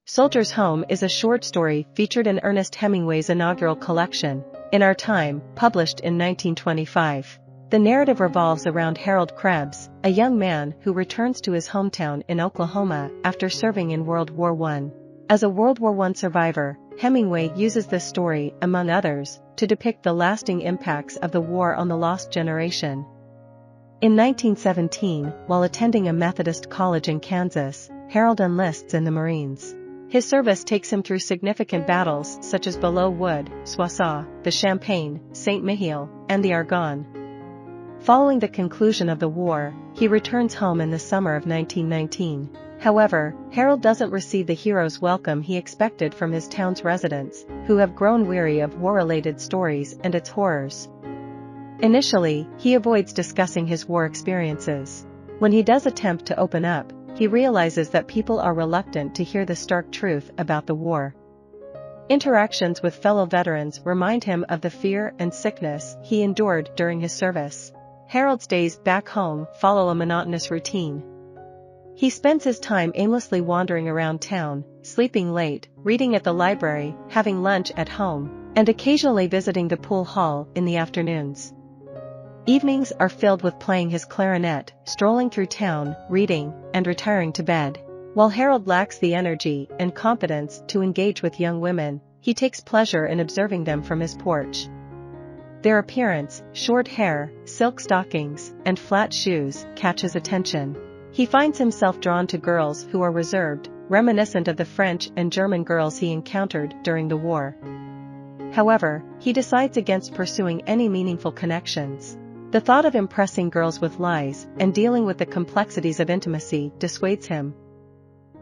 Soldier's Home is a short story featured in Ernest Hemingway's inaugural collection, In Our Time, published in 1925. The narrative revolves around Harold Krebs, a young man who returns to his hometown in Oklahoma after serving in World War I. As a World War I survivor, Hemingway uses this story, among others, to depict the lasting impacts of the war on the lost generation. In 1917, while attending a Methodist college in Kansas, Harold enlists in the Marines. His service takes him through significant battles such as Belleau Wood, Soissons, the Champagne, Saint-Mihiel, and the Argonne. Following the conclusion of the war, he returns home in the summer of 1919. However, Harold doesn't receive the hero's welcome he expected from his town's residents, who have grown weary of war-related stories and its horrors. Initially, he avoids discussing his war experiences. When he does attempt to open up, he realizes that people are reluctant to hear the stark truth about the war. Interactions with fellow veterans remind him of the fear and sickness he endured during his service. Harold's days back home follow a monotonous routine. He spends his time aimlessly wandering around town, sleeping late, reading at the library, having lunch at home, and occasionally visiting the pool hall in the afternoons. Evenings are filled with playing his clarinet, strolling through town, reading, and retiring to bed. While Harold lacks the energy and confidence to engage with young women, he takes pleasure in observing them from his porch. Their appearance, short hair, silk stockings, and flat shoes, catch his attention. He finds himself drawn to girls who are reserved, reminiscent of the French and German girls he encountered during the war. However, he decides against pursuing any meaningful connections. The thought of impressing girls with lies and dealing with the complexities of intimacy dissuades him.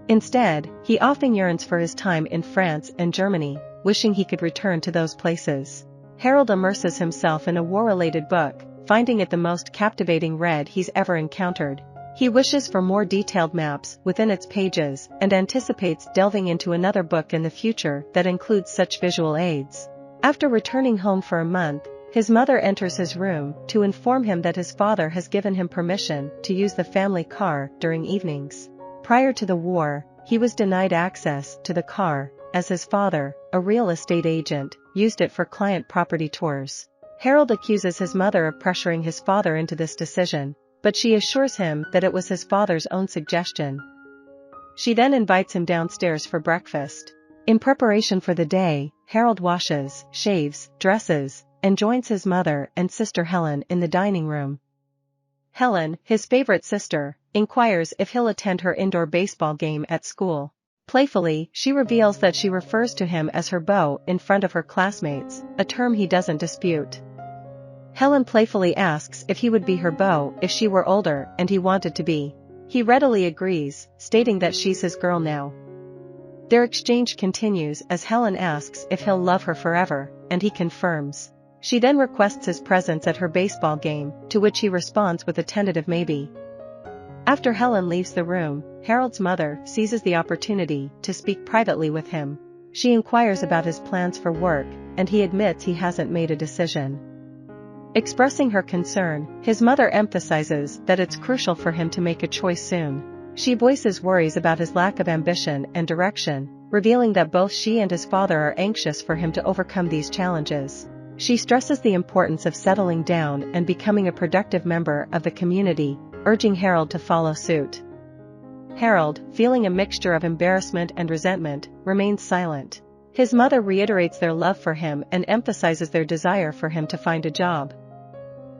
Instead, he often yearns for his time in France and Germany, wishing he could return to those places. Harold immerses himself in a war-related book, finding it the most captivating read he's ever encountered. He wishes for more detailed maps within its pages and anticipates delving into another book in the future that includes such visual aids. After returning home for a month, his mother enters his room to inform him that his father has given him permission to use the family car during evenings. Prior to the war, he was denied access to the car, as his father, a real estate agent, used it for client property tours. Harold accuses his mother of pressuring his father into this decision, but she assures him that it was his father's own suggestion. She then invites him downstairs for breakfast. In preparation for the day, Harold washes, shaves, dresses, and joins his mother and sister Helen in the dining room. Helen, his favorite sister, inquires if he'll attend her indoor baseball game at school. Playfully, she reveals that she refers to him as her beau in front of her classmates, a term he doesn't dispute. Helen playfully asks if he would be her beau if she were older and he wanted to be. He readily agrees, stating that she's his girl now. Their exchange continues as Helen asks if he'll love her forever, and he confirms. She then requests his presence at her baseball game, to which he responds with a tentative maybe. After Helen leaves the room, Harold's mother seizes the opportunity to speak privately with him. She inquires about his plans for work, and he admits he hasn't made a decision. Expressing her concern, his mother emphasizes that it's crucial for him to make a choice soon. She voices worries about his lack of ambition and direction, revealing that both she and his father are anxious for him to overcome these challenges. She stresses the importance of settling down and becoming a productive member of the community, urging Harold to follow suit. Harold, feeling a mixture of embarrassment and resentment, remains silent. His mother reiterates their love for him and emphasizes their desire for him to find a job.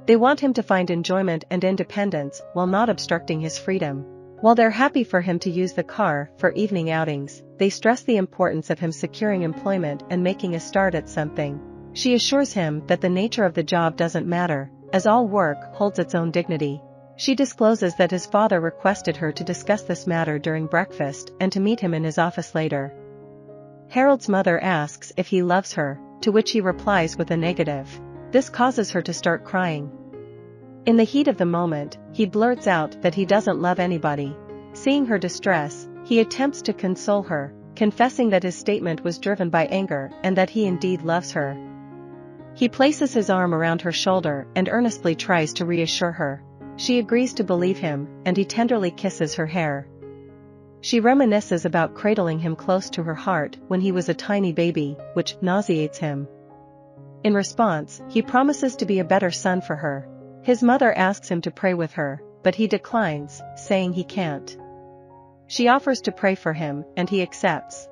They want him to find enjoyment and independence while not obstructing his freedom. While they're happy for him to use the car for evening outings, they stress the importance of him securing employment and making a start at something. She assures him that the nature of the job doesn't matter, as all work holds its own dignity. She discloses that his father requested her to discuss this matter during breakfast and to meet him in his office later. Harold's mother asks if he loves her, to which he replies with a negative. This causes her to start crying. In the heat of the moment, he blurts out that he doesn't love anybody. Seeing her distress, he attempts to console her, confessing that his statement was driven by anger and that he indeed loves her. He places his arm around her shoulder and earnestly tries to reassure her. She agrees to believe him, and he tenderly kisses her hair. She reminisces about cradling him close to her heart when he was a tiny baby, which nauseates him. In response, he promises to be a better son for her. His mother asks him to pray with her, but he declines, saying he can't. She offers to pray for him, and he accepts.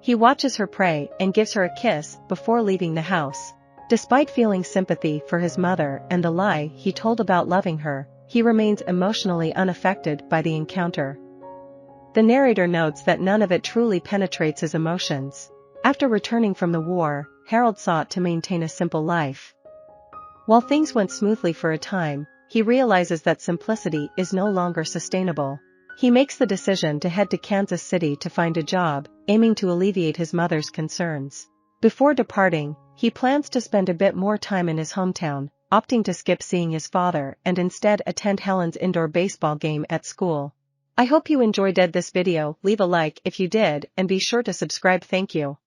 He watches her pray and gives her a kiss before leaving the house. Despite feeling sympathy for his mother and the lie he told about loving her, he remains emotionally unaffected by the encounter. The narrator notes that none of it truly penetrates his emotions. After returning from the war, Harold sought to maintain a simple life. While things went smoothly for a time, he realizes that simplicity is no longer sustainable. He makes the decision to head to Kansas City to find a job, aiming to alleviate his mother's concerns. Before departing, he plans to spend a bit more time in his hometown, opting to skip seeing his father and instead attend Helen's indoor baseball game at school. I hope you enjoyed this video. Leave a like if you did and be sure to subscribe. Thank you.